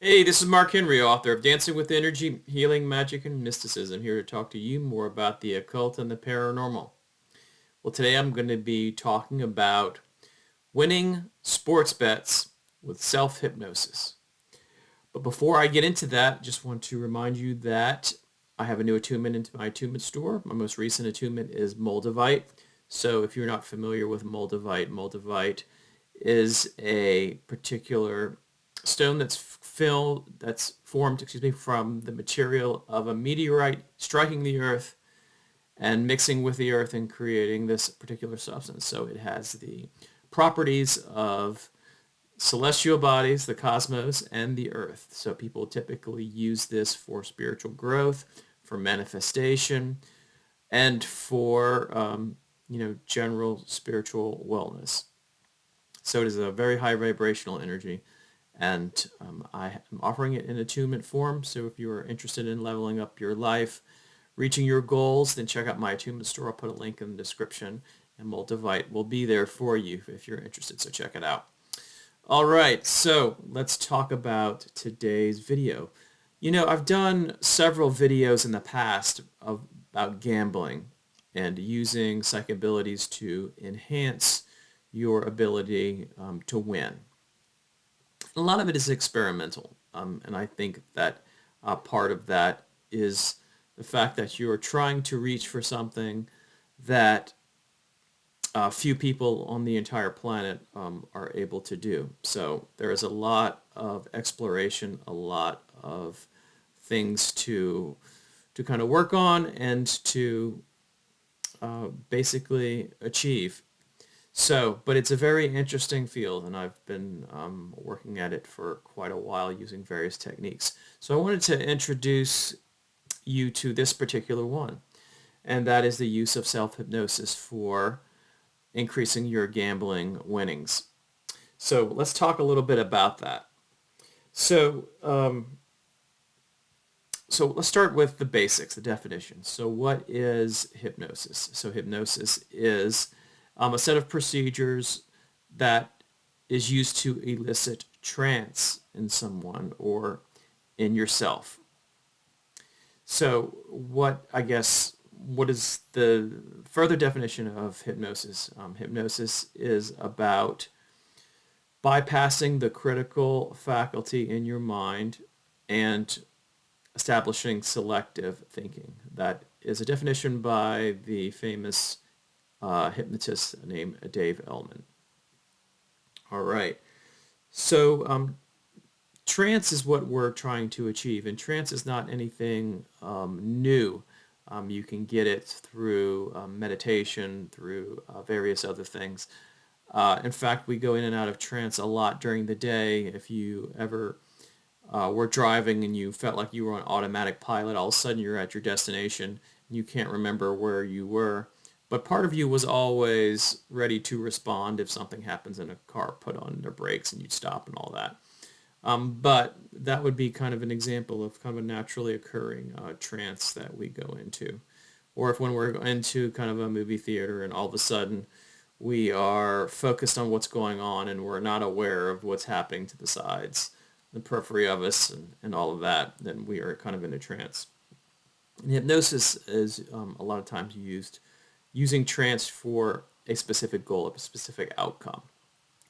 Hey, this is Mark Henry, author of Dancing with Energy, Healing, Magic, and Mysticism, here to talk to you more about the occult and the paranormal. Well, today I'm going to be talking about winning sports bets with self-hypnosis. But before I get into that, just want to remind you that I have a new attunement into my attunement store. My most recent attunement is Moldavite. So if you're not familiar with Moldavite is a particular stone that's formed, from the material of a meteorite striking the earth and mixing with the earth and creating this particular substance. So it has the properties of celestial bodies, the cosmos, and the earth. So people typically use this for spiritual growth, for manifestation, and for general spiritual wellness. So it is a very high vibrational energy, and I am offering it in attunement form. So if you are interested in leveling up your life, reaching your goals, then check out my attunement store. I'll put a link in the description, and Multivite will be there for you if you're interested. So check it out. All right, so let's talk about today's video. I've done several videos in the past about gambling and using psychic abilities to enhance your ability to win. A lot of it is experimental, and I think that part of that is the fact that you're trying to reach for something that few people on the entire planet are able to do. So there is a lot of exploration, a lot of things to kind of work on and to basically achieve. So, but it's a very interesting field, and I've been working at it for quite a while using various techniques. So I wanted to introduce you to this particular one, and that is the use of self-hypnosis for increasing your gambling winnings. So let's talk a little bit about that. So, so let's start with the basics, the definition. So what is hypnosis? So hypnosis is a set of procedures that is used to elicit trance in someone or in yourself. So what is the further definition of hypnosis? Hypnosis is about bypassing the critical faculty in your mind and establishing selective thinking. That is a definition by the famous hypnotist named Dave Ellman. All right. So trance is what we're trying to achieve, and trance is not anything new. You can get it through meditation, through various other things. In fact, we go in and out of trance a lot during the day. If you ever were driving and you felt like you were on automatic pilot, all of a sudden you're at your destination and you can't remember where you were. But part of you was always ready to respond if something happens in a car, put on their brakes and you'd stop and all that. But that would be kind of an example of kind of a naturally occurring trance that we go into. Or if when we're into kind of a movie theater and all of a sudden we are focused on what's going on and we're not aware of what's happening to the sides, the periphery of us, and all of that, then we are kind of in a trance. And hypnosis is a lot of times used using trance for a specific goal, a specific outcome,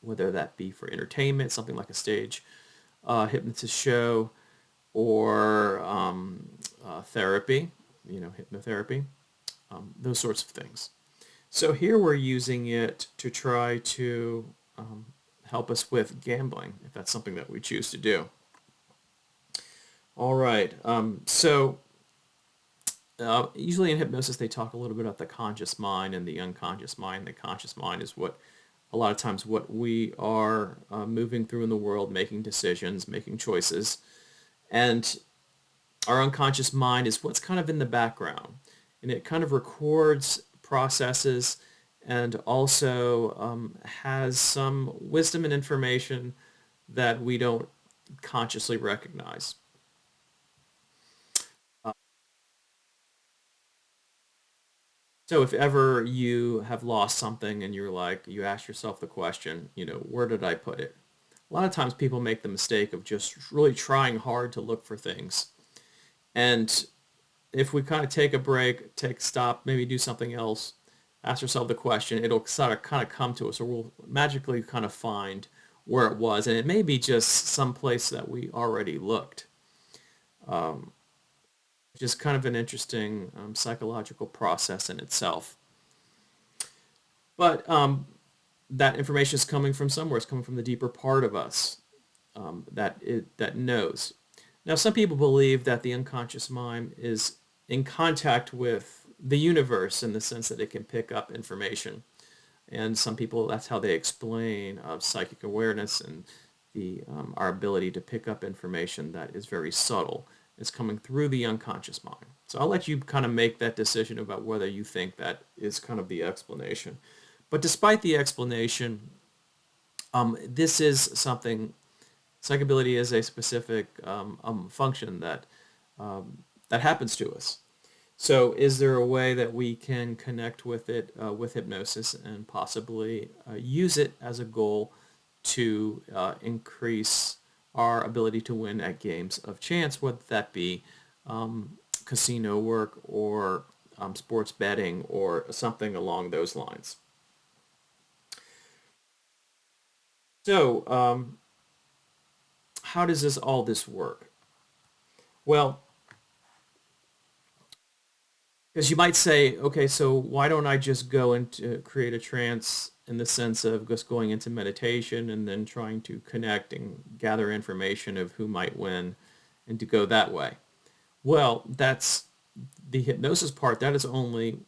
whether that be for entertainment, something like a stage hypnotist show, or therapy, hypnotherapy, those sorts of things. So here we're using it to try to help us with gambling, if that's something that we choose to do. All right. Usually in hypnosis they talk a little bit about the conscious mind and the unconscious mind. The conscious mind is what a lot of times what we are moving through in the world, making decisions, making choices. And our unconscious mind is what's kind of in the background. And it kind of records processes and also has some wisdom and information that we don't consciously recognize. So if ever you have lost something and you ask yourself the question, where did I put it? a lot of times people make the mistake of just really trying hard to look for things. And if we kind of take a break, take a stop, maybe do something else, ask yourself the question, it'll sort of kind of come to us, or we'll magically kind of find where it was. And it may be just some place that we already looked. Um, just kind of an interesting psychological process in itself. But that information is coming from somewhere. It's coming from the deeper part of us that knows. Now, some people believe that the unconscious mind is in contact with the universe in the sense that it can pick up information. And some people, that's how they explain psychic awareness and our ability to pick up information that is very subtle. It's coming through the unconscious mind. So I'll let you kind of make that decision about whether you think that is kind of the explanation. But despite the explanation, this is something, psychability is a specific function that happens to us. So is there a way that we can connect with it with hypnosis and possibly use it as a goal to increase our ability to win at games of chance, whether that be casino work or sports betting or something along those lines? So how does all this work? Well, because you might say, okay, so why don't I just go into create a trance in the sense of just going into meditation and then trying to connect and gather information of who might win and to go that way? Well, that's the hypnosis part. That is only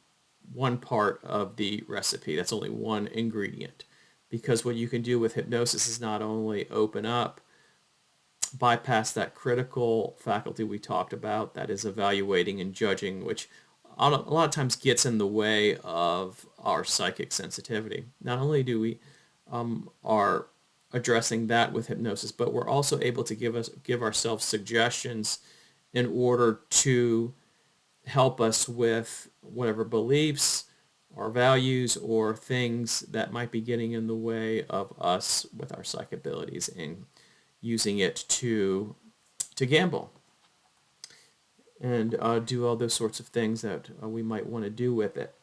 one part of the recipe. That's only one ingredient. Because what you can do with hypnosis is not only open up, bypass that critical faculty we talked about, that is evaluating and judging, which a lot of times gets in the way of our psychic sensitivity. Not only do we are addressing that with hypnosis, but we're also able to give ourselves suggestions in order to help us with whatever beliefs or values or things that might be getting in the way of us with our psychic abilities and using it to gamble and do all those sorts of things that we might want to do with it.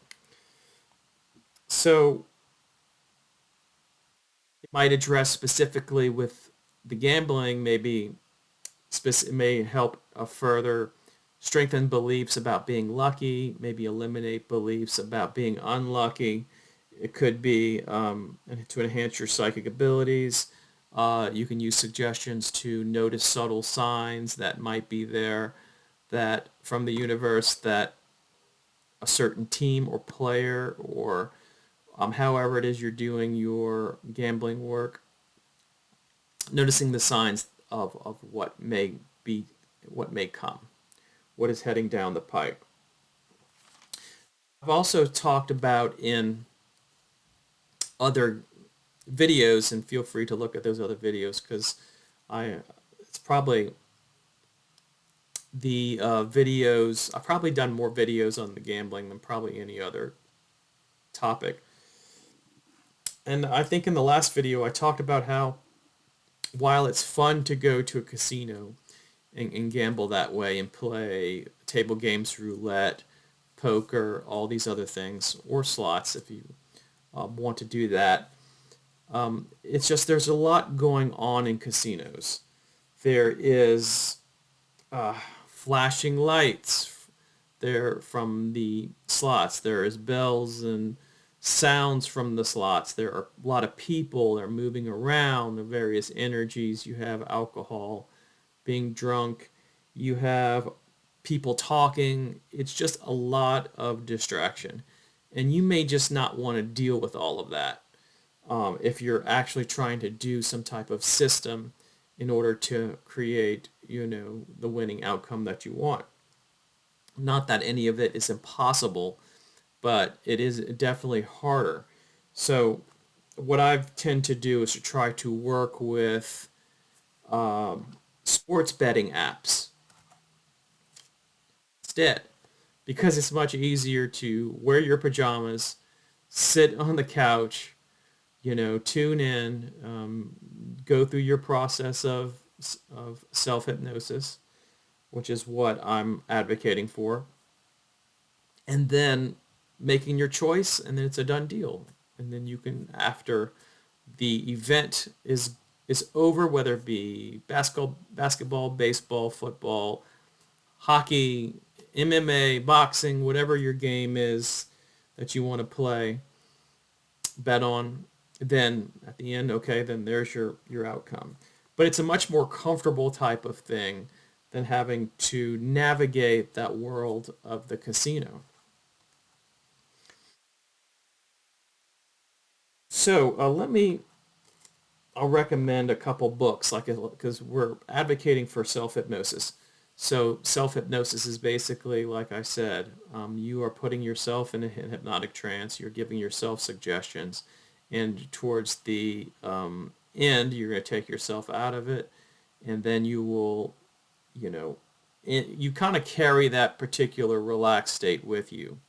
So it might address specifically with the gambling, maybe it may help further strengthen beliefs about being lucky, maybe eliminate beliefs about being unlucky. It could be to enhance your psychic abilities. You can use suggestions to notice subtle signs that might be there that from the universe that a certain team or player or however it is you're doing your gambling work, noticing the signs of what may be, what may come, what is heading down the pipe. I've also talked about in other videos, and feel free to look at those other videos because it's probably the videos, I've probably done more videos on the gambling than probably any other topic. And I think in the last video I talked about how while it's fun to go to a casino and gamble that way and play table games, roulette, poker, all these other things, or slots if you want to do that, it's just there's a lot going on in casinos. There is flashing lights there from the slots. There is bells and sounds from the slots. There are a lot of people. They're moving around. The various energies. You have alcohol, being drunk. You have people talking. It's just a lot of distraction. And you may just not want to deal with all of that if you're actually trying to do some type of system in order to create, the winning outcome that you want. Not that any of it is impossible, but it is definitely harder. So what I tend to do is to try to work with sports betting apps instead, because it's much easier to wear your pajamas, sit on the couch, tune in, go through your process of self-hypnosis, which is what I'm advocating for, and then making your choice, and then it's a done deal. And then you can, after the event is over, whether it be basketball, baseball, football, hockey, MMA, boxing, whatever your game is that you want to play, bet on, then at the end, okay, then there's your outcome. But it's a much more comfortable type of thing than having to navigate that world of the casino. So I'll recommend a couple books, like, because we're advocating for self-hypnosis. So self-hypnosis is basically, like I said, you are putting yourself in a hypnotic trance. You're giving yourself suggestions, and towards the end, you're going to take yourself out of it, and then you will, you know, you kind of carry that particular relaxed state with you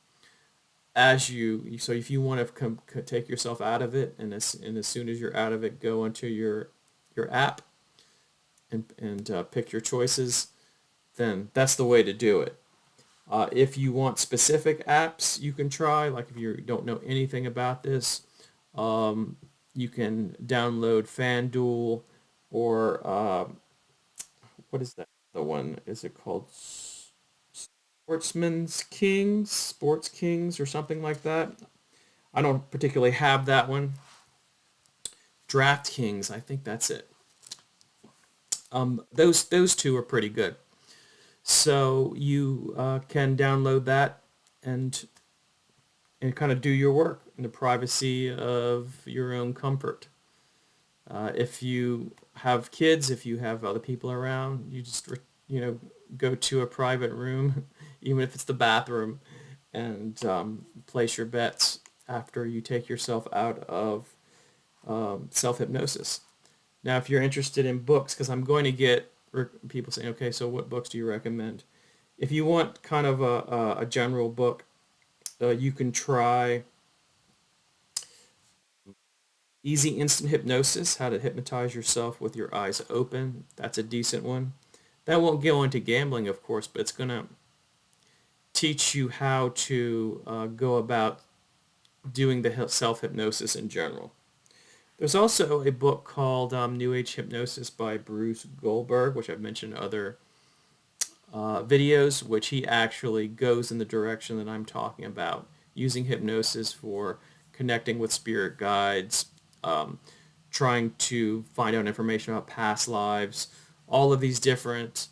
as so if you want to take yourself out of it, and as soon as you're out of it, go into your app and pick your choices, then that's the way to do it. If you want specific apps you can try, like if you don't know anything about this, you can download FanDuel, or what is that? The one, is it called Sports Kings, or something like that? I don't particularly have that one. DraftKings, I think that's it. Those two are pretty good. So you can download that and kind of do your work in the privacy of your own comfort. If you have kids, if you have other people around, you just go to a private room, even if it's the bathroom, and place your bets after you take yourself out of self-hypnosis. Now, if you're interested in books, because I'm going to get people saying, okay, so what books do you recommend? If you want kind of a general book, you can try Easy Instant Hypnosis, How to Hypnotize Yourself with Your Eyes Open. That's a decent one. That won't go into gambling, of course, but it's going to teach you how to go about doing the self-hypnosis in general. There's also a book called New Age Hypnosis by Bruce Goldberg, which I've mentioned in other videos, which he actually goes in the direction that I'm talking about, using hypnosis for connecting with spirit guides, um, trying to find out information about past lives, all of these different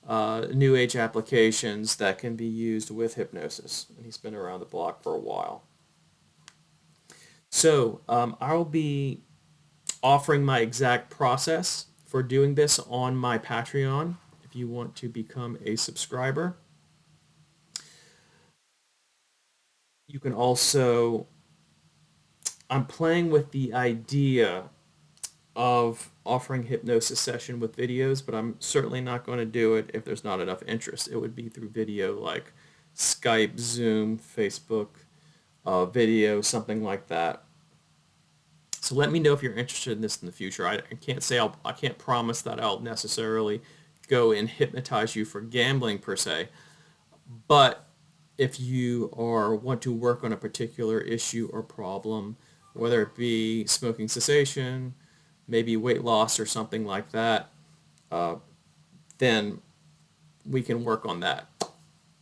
New Age applications that can be used with hypnosis. And he's been around the block for a while. So I'll be offering my exact process for doing this on my Patreon if you want to become a subscriber. You can also, I'm playing with the idea of offering hypnosis session with videos, but I'm certainly not going to do it if there's not enough interest. It would be through video, like Skype, Zoom, Facebook, video, something like that. So let me know if you're interested in this in the future. I can't say I can't promise that I'll necessarily go and hypnotize you for gambling per se, but if you want to work on a particular issue or problem, whether it be smoking cessation, maybe weight loss or something like that, then we can work on that.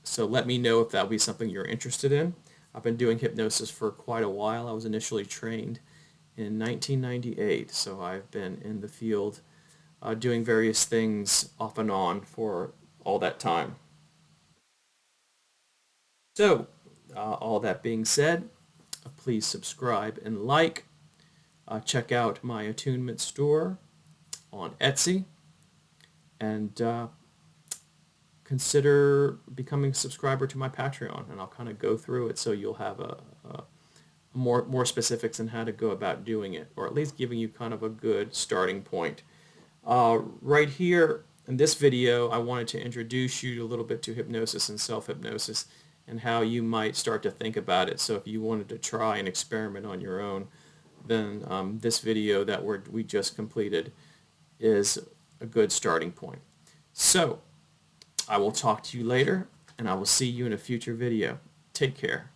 So let me know if that would be something you're interested in. I've been doing hypnosis for quite a while. I was initially trained in 1998, so I've been in the field doing various things off and on for all that time. So, all that being said, please subscribe and like. Check out my attunement store on Etsy, and consider becoming a subscriber to my Patreon, and I'll kind of go through it so you'll have a more specifics on how to go about doing it, or at least giving you kind of a good starting point. Right here in this video, I wanted to introduce you a little bit to hypnosis and self-hypnosis and how you might start to think about it. So if you wanted to try and experiment on your own, then this video that we just completed is a good starting point. So I will talk to you later, and I will see you in a future video. Take care.